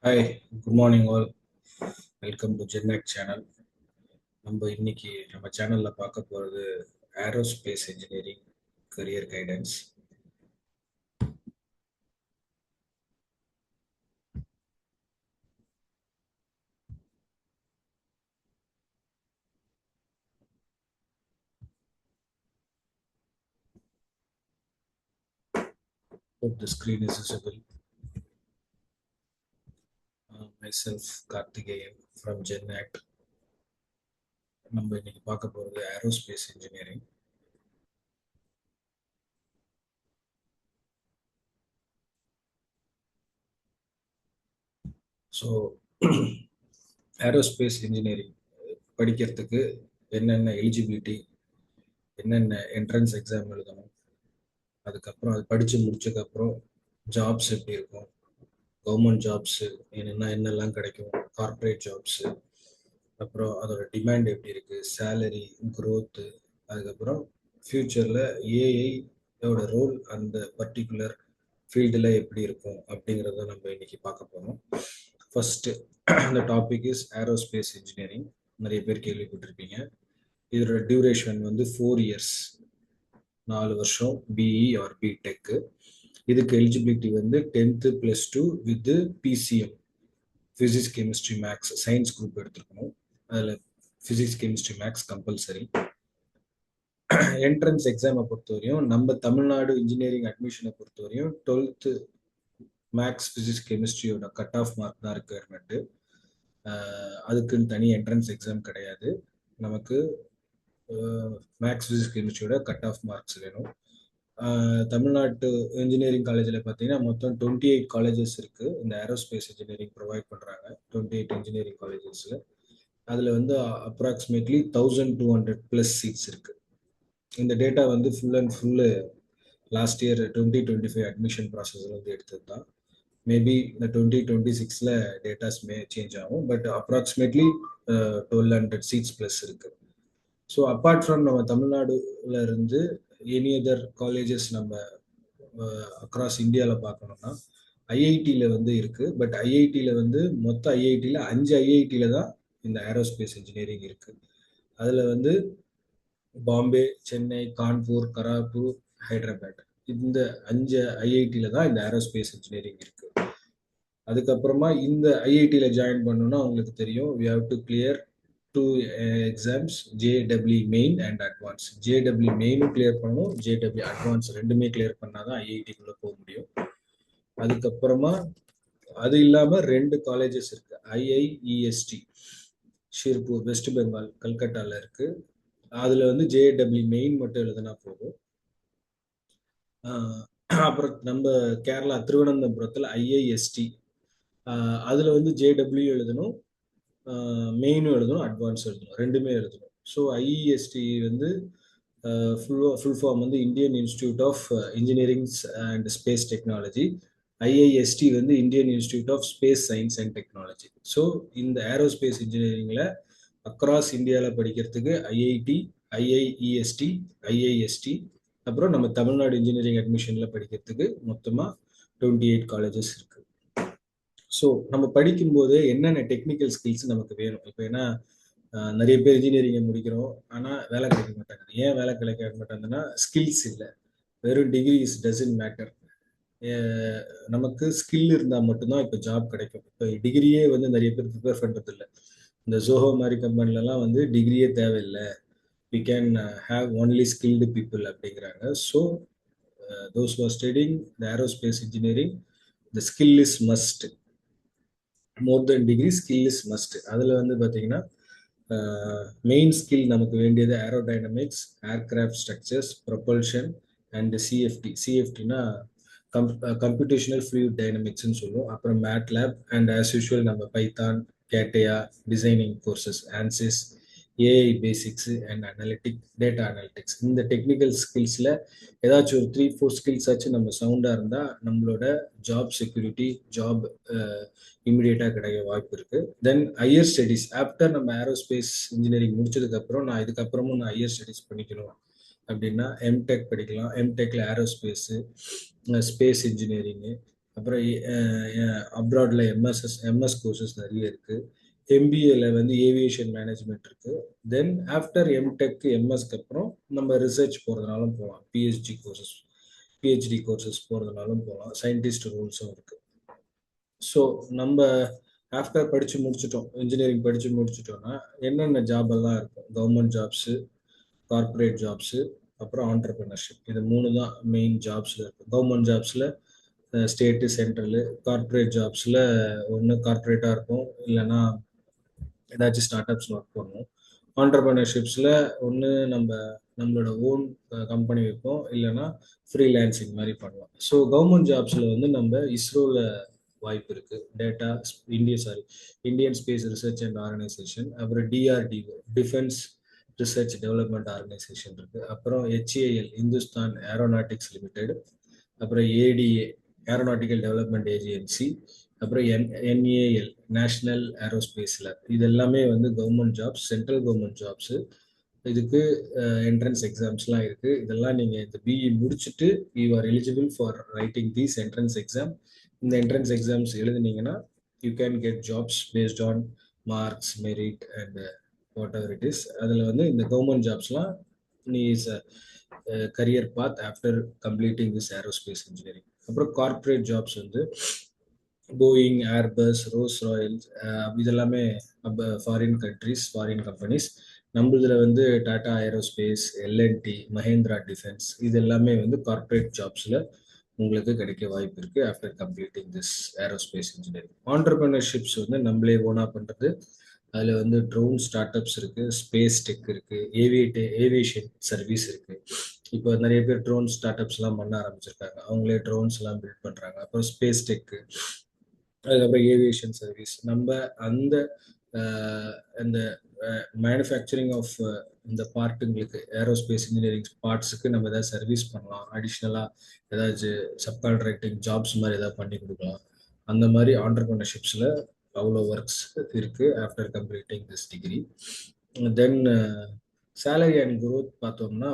Hi, good morning all. Welcome to GenNet channel. நம்ம சேனல்ல பார்க்க போறது aerospace engineering career guidance. Hope the screen is visible. Myself Karthikeyan from GenNet. நம்ம இன்னைக்கு பார்க்க போறது aerospace engineering. So aerospace engineering படிக்கிறதுக்கு என்னென்ன எலிஜிபிலிட்டி, என்னென்ன என்ட்ரன்ஸ் எக்ஸாம் எழுதணும், அதுக்கப்புறம் அது படித்து முடிச்சதுக்கப்புறம் ஜாப்ஸ் எப்படி இருக்கும், கவர்மெண்ட் ஜாப்ஸு என்னெல்லாம் கிடைக்கும், கார்ப்பரேட் ஜாப்ஸு, அப்புறம் அதோட டிமாண்ட் எப்படி இருக்குது, சேலரி க்ரோத்து, அதுக்கப்புறம் ஃப்யூச்சரில் ஏஐயோட ரோல் அந்த பர்டிகுலர் ஃபீல்டில் எப்படி இருக்கும் அப்படிங்கிறத நம்ம இன்னைக்கு பார்க்க போகிறோம். ஃபஸ்ட்டு அந்த டாபிக் இஸ் ஏரோஸ்பேஸ் இன்ஜினியரிங். நிறைய பேர் கேள்விப்பட்டிருப்பீங்க. இதோட டியூரேஷன் வந்து 4 இயர்ஸ், 4 வருஷம், பிஇ ஆர் பிடெக்கு. இதுக்கு எலிஜிபிலிட்டி வந்து 10th +2 with PCM, physics chemistry maths, science group எடுத்துருக்கணும். அதில் physics chemistry maths compulsory. Entrance எக்ஸாமை பொறுத்தவரையும் நம்ம தமிழ்நாடு இன்ஜினியரிங் அட்மிஷனை பொறுத்தவரையும் 12th மேக்ஸ் ஃபிசிக்ஸ் கெமிஸ்ட்ரியோட கட் ஆஃப் மார்க் தான் ரெக்குயர்மெண்ட்டு. அதுக்குன்னு தனி என்ட்ரன்ஸ் எக்ஸாம் கிடையாது. நமக்கு மேக்ஸ் ஃபிசிக்ஸ் கெமிஸ்ட்ரியோட கட் ஆஃப் மார்க்ஸ் வேணும். தமிழ்நாட்டு இன்ஜினியரிங் காலேஜில் பார்த்தீங்கன்னா மொத்தம் 28 காலேஜஸ் இருக்குது. இந்த ஏரோஸ்பேஸ் இன்ஜினியரிங் ப்ரொவைட் பண்ணுறாங்க 28 இன்ஜினியரிங் காலேஜஸில். அதில் வந்து அப்ராக்சிமேட்லி 1200+ சீட்ஸ் இருக்குது. இந்த டேட்டா வந்து full and full last year 2025 admission ப்ராசஸில் வந்து எடுத்தது தான். மேபி இந்த 2026 டேட்டாஸ் சேஞ்ச் ஆகும், பட் அப்ராக்சிமேட்லி 1200 சீட்ஸ் ப்ளஸ் இருக்குது. ஸோ அப்பார்ட் ஃப்ரம் நம்ம தமிழ்நாடுல இருந்து எனி அதர் காலேஜஸ் நம்ம அக்ராஸ் இந்தியாவில் பார்க்கணும்னா ஐஐடியில் வந்து இருக்குது. பட் ஐஐடியில் வந்து மொத்த ஐஐடியில் 5 ஐஐடியில் தான் இந்த ஏரோஸ்பேஸ் இன்ஜினியரிங் இருக்குது. அதில் வந்து பாம்பே, சென்னை, கான்பூர், கராப்பூர், ஹைதராபாத், இந்த 5 ஐஐடியில் தான் இந்த ஏரோஸ்பேஸ் இன்ஜினியரிங் இருக்குது. அதுக்கப்புறமா இந்த ஐஐடியில் ஜாயின் பண்ணணும்னா உங்களுக்கு தெரியும், we have to clear 2 exams, JW main and advance. JW மெயினும் கிளியர் பண்ணணும், ஜேடபிள்யூ அட்வான்ஸ் ரெண்டுமே கிளியர் பண்ணாதான் ஐஐடிக்குள்ளே போக முடியும். அதுக்கப்புறமா அது இல்லாமல் 2 காலேஜஸ் இருக்கு. ஐஐஇஎஸ்டி ஷிர்பூர், வெஸ்ட் பெங்கால், கல்கட்டாவில் இருக்கு. அதில் வந்து ஜேடபிள்யூ மெயின் மட்டும் எழுதுனா போதும். அப்புறம் நம்ம கேரளா திருவனந்தபுரத்தில் ஐஐஎஸ்டி, அதில் வந்து ஜேடபிள்யூ எழுதணும், மெயினும் எழுதணும், அட்வான்ஸ் எழுதணும், ரெண்டுமே எழுதணும். ஸோ ஐஇஎஸ்டி வந்து ஃபுல் ஃபார்ம் வந்து Indian Institute of Engineering and Space Technology. IIST வந்து Indian Institute of Space Science and Technology. So இந்த ஏரோஸ்பேஸ் இன்ஜினியரிங்கில் அக்ராஸ் இந்தியாவில் படிக்கிறதுக்கு ஐஐடி, ஐஐஇஎஸ்டி, ஐஐஎஸ்டி, அப்புறம் நம்ம தமிழ்நாடு இன்ஜினியரிங் அட்மிஷனில் படிக்கிறதுக்கு மொத்தமாக 28 காலேஜஸ் இருக்குது. ஸோ நம்ம படிக்கும்போது என்னென்ன டெக்னிக்கல் ஸ்கில்ஸ் நமக்கு வேணும். இப்போ ஏன்னா நிறைய பேர் இன்ஜினியரிங்கை முடிக்கிறோம், ஆனால் வேலை கிடைக்க மாட்டாங்க. ஏன் வேலை கிடைக்க மாட்டாங்கன்னா ஸ்கில்ஸ் இல்லை. வெறும் டிகிரிஸ் டசன்ட் மேட்டர். நமக்கு ஸ்கில் இருந்தால் மட்டும்தான் இப்போ ஜாப் கிடைக்கும். இப்போ டிகிரியே வந்து நிறைய பேர் ப்ரிப்பேர் பண்ணுறது இல்லை. இந்த ஜோஹோ மாதிரி கம்பெனிலலாம் வந்து டிகிரியே தேவையில்லை, we can have only skilled people அப்படிங்கிறாங்க. So those who are studying the aerospace engineering, the skill is must. more than degree, skill is must. அதில் வந்து பார்த்தீங்கன்னா மெயின் ஸ்கில் நமக்கு வேண்டியது aerodynamics, aircraft structures, propulsion and CFD. சிஎஃப்டினா computational fluid டைனமிக்ஸ்ன்னு சொல்லுவோம். அப்புறம் மேட்லேப் அண்ட் ஆஸ் யூஷுவல் நம்ம Python, CATIA, designing courses, ANSYS, AI basics and analytic, data analytics. இந்த டெக்னிக்கல் ஸ்கில்ஸில் ஏதாச்சும் ஒரு 3-4 ஸ்கில்ஸ் ஆச்சு நம்ம சவுண்டாக இருந்தால் நம்மளோட ஜாப் செக்யூரிட்டி, ஜாப் இம்மிடியேட்டாக கிடைக்க வாய்ப்பு இருக்குது. தென் ஹையர் ஸ்டடீஸ். ஆஃப்டர் நம்ம ஏரோஸ்பேஸ் இன்ஜினியரிங் முடிச்சதுக்கப்புறம் நான் இதுக்கப்புறமும் நான் ஹையர் ஸ்டடீஸ் பண்ணிக்கணும் அப்படின்னா எம்டெக் படிக்கலாம். எம்டெக்கில் ஏரோஸ்பேஸு, ஸ்பேஸ் இன்ஜினியரிங்கு, அப்புறம் அப்ராட்ல எம்எஸ் கோர்சஸ் நிறைய இருக்கு. எம்பிஏல வந்து ஏவியேஷன் மேனேஜ்மெண்ட் இருக்கு. தென் ஆஃப்டர் எம்டெக் எம்எஸ்க்கு அப்புறம் நம்ம ரிசர்ச் போறதுனாலும் போகலாம். பிஹெச்டி கோர்சஸ் போறதுனாலும் போகலாம். சயின்டிஸ்ட் ரோல்ஸும் இருக்கு. ஸோ நம்ம ஆஃப்டர் படிச்சு முடிச்சிட்டோம், இன்ஜினியரிங் படிச்சு முடிச்சிட்டோம்னா என்னென்ன ஜாப் எல்லாம் இருக்கும்? கவர்மெண்ட் ஜாப்ஸு, கார்ப்பரேட் ஜாப்ஸு, அப்புறம் ஆண்டர்பிரினர்ஷிப். இது 3 தான் மெயின் ஜாப்ஸ்ல இருக்கு. கவர்மெண்ட் ஜாப்ஸ்ல ஸ்டேட்டு, சென்ட்ரலு. கார்ப்பரேட் ஜாப்ஸ்ல ஒன்று கார்ப்பரேட்டா இருக்கும், இல்லைன்னா ஏதாச்சும் ஸ்டார்ட் அப்ஸ் ஒர்க் பண்ணுவோம். ஆண்டர்பிரினர்ஷிப்ஸில் ஒன்று நம்மளோட ஓன் கம்பெனி வைப்போம், இல்லைன்னா ஃப்ரீலான்சிங் மாதிரி பண்ணலாம். ஸோ கவர்மெண்ட் ஜாப்ஸில் வந்து நம்ம இஸ்ரோவில் வாய்ப்பு இருக்கு. Indian Space Research and Organisation, அப்புறம் DRDO, Defence Research Development Organisation இருக்கு. அப்புறம் ஹெச்ஏஎல், இந்துஸ்தான் ஏரோநாட்டிக்ஸ் லிமிடெட். அப்புறம் ஏடிஏ, ஏரோநாட்டிக்கல் டெவலப்மெண்ட் ஏஜென்சி. அப்புறம் என்ஏஎல், நேஷனல் ஏரோஸ்பேஸ் லேப். இது எல்லாமே வந்து government jobs, central government jobs. இதுக்கு என்ட்ரன்ஸ் எக்ஸாம்ஸ்லாம் இருக்கு. இதெல்லாம் நீங்க இந்த பிஇ முடிச்சுட்டு you are eligible for writing these entrance exam. இந்த என்ட்ரன்ஸ் எக்ஸாம்ஸ் எழுதுனீங்கன்னா you can get jobs based on marks, merit and what ever it is. அதில் வந்து இந்த கவர்மெண்ட் ஜாப்ஸ்லாம் நீ is career path after completing this aerospace engineering. அப்புறம் corporate jobs வந்து Boeing, Airbus, Rolls Royce, இதெல்லாமே ஃபாரின் கண்ட்ரிஸ், ஃபாரின் கம்பெனிஸ். நம்மளதுல வந்து Tata aerospace, L and T, Mahindra defence, இது எல்லாமே வந்து கார்ப்பரேட் ஜாப்ஸ்ல உங்களுக்கு கிடைக்க வாய்ப்பு இருக்கு after completing this aerospace engineering. Entrepreneurships வந்து நம்மளே ஓனா பண்றது. அதுல வந்து ட்ரோன் ஸ்டார்ட் அப்ஸ் இருக்கு, ஸ்பேஸ் டெக் இருக்கு, ஏவியேஷன் சர்வீஸ் இருக்கு. இப்போ நிறைய பேர் ட்ரோன் ஸ்டார்ட் அப்ஸ் எல்லாம் பண்ண ஆரம்பிச்சிருக்காங்க. அவங்களே ட்ரோன்ஸ் எல்லாம் பில்ட் பண்றாங்க. அப்புறம் ஸ்பேஸ் டெக், அதுக்கப்புறம் ஏவியேஷன் சர்வீஸ். நம்ம அந்த அந்த மேனுஃபேக்சரிங் ஆஃப் இந்த பார்ட்டுங்களுக்கு, ஏரோஸ்பேஸ் இன்ஜினியரிங் பார்ட்ஸுக்கு நம்ம ஏதாவது சர்வீஸ் பண்ணலாம். அடிஷ்னலாக ஏதாச்சும் சப்கான்ட்ராக்டிங் ஜாப்ஸ் மாதிரி ஏதாவது பண்ணி கொடுக்கலாம். அந்த மாதிரி ஆண்டர்பிரினர்ஷிப்ஸில் அவ்வளோ ஒர்க்ஸ் இருக்கு after completing this degree. Then salary and growth பார்த்தோம்னா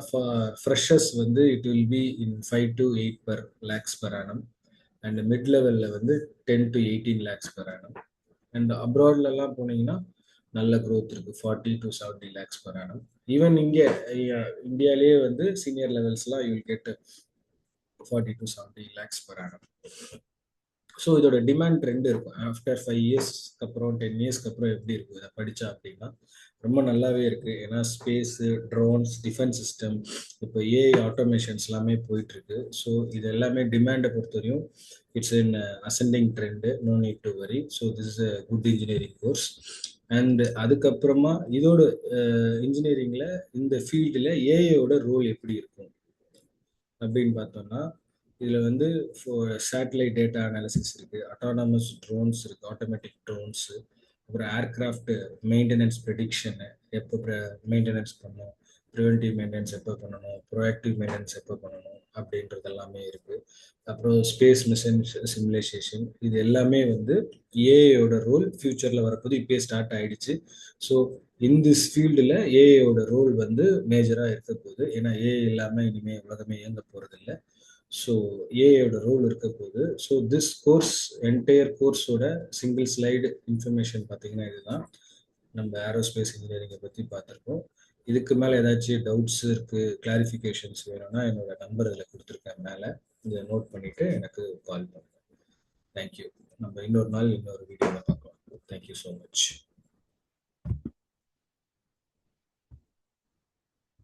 ஃப்ரெஷர்ஸ் வந்து it will be in 5 to 8 per lakhs per annum. And mid லெவலில் வந்து 10 to 18 lakhs per annum. And அப்ராட்லலாம் போனீங்கன்னா நல்ல க்ரோத் இருக்கு, 40 to 70 lakhs per annum. Even இங்கே இந்தியாலேயே வந்து சீனியர் லெவல்ஸ்லாம் you will get 40 to 70 lakhs per annum. So இதோட டிமாண்ட் ட்ரெண்ட் இருக்கும். ஆஃப்டர் 5 இயர்ஸ்க்கு அப்புறம் 10 இயர்ஸ்க்கு அப்புறம் எப்படி இருக்கும் இதை படித்தா அப்படின்னா ரொம்ப நல்லாவே இருக்கு. ஏன்னா ஸ்பேஸு, ட்ரோன்ஸ், டிஃபென்ஸ் சிஸ்டம், இப்போ ஏஐ ஆட்டோமேஷன்ஸ் எல்லாமே போயிட்டு இருக்கு. ஸோ இது எல்லாமே டிமாண்டை பொறுத்தவரையும் it's in ascending trend, no need to worry. So this is a good engineering course. And அதுக்கப்புறமா இதோட இன்ஜினியரிங்கில் இந்த ஃபீல்டில் ஏஐயோட ரோல் எப்படி இருக்கும் அப்படின்னு பார்த்தோம்னா, இதில் வந்து சேட்டலைட் டேட்டா அனாலிசிஸ் இருக்குது, அட்டானமஸ் ட்ரோன்ஸ் இருக்குது, ஆட்டோமேட்டிக் ட்ரோன்ஸு, அப்புறம் ஏர்கிராஃப்ட் மெயின்டெனன்ஸ் ப்ரெடிக்ஷனு, எப்போ மெயின்டெனன்ஸ் பண்ணணும், ப்ரிவென்டிவ் மெயின்டெனன்ஸ் எப்போ பண்ணணும், ப்ரோஆக்டிவ் மெயின்டெனன்ஸ் எப்போ பண்ணணும் அப்படின்றது எல்லாமே இருக்குது. அப்புறம் ஸ்பேஸ் மிஷன் சிமுலேஷன், இது எல்லாமே வந்து ஏஐயோட ரோல் ஃபியூச்சரில் வரப்போது, இப்போயே ஸ்டார்ட் ஆகிடுச்சு. ஸோ இன் திஸ் ஃபீல்டில் ஏஐயோட ரோல் வந்து மேஜராக இருக்க போகுது. ஏன்னா ஏஐ இல்லாமல் இனிமேல் உலகமே இயங்க போகிறதில்ல. ஸோ ஏஐயோட ரோல் இருக்க போகுது. ஸோ திஸ் கோர்ஸ், என்டையர் கோர்ஸோட சிங்கிள் ஸ்லைடு இன்ஃபர்மேஷன் பார்த்தீங்கன்னா இதுதான். நம்ம ஏரோஸ்பேஸ் இன்ஜினியரிங்கை பற்றி பார்த்துருக்கோம். இதுக்கு மேலே ஏதாச்சும் டவுட்ஸ் இருக்குது, கிளாரிஃபிகேஷன்ஸ் வேணும்னா என்னோட நம்பர் இதில் கொடுத்துருக்கேன் மேலே. இதை நோட் பண்ணிவிட்டு எனக்கு கால் பண்ணுங்கள். தேங்க்யூ. நம்ம இன்னொரு நாள் இன்னொரு வீடியோவில் பார்க்கலாம். Thank you so much.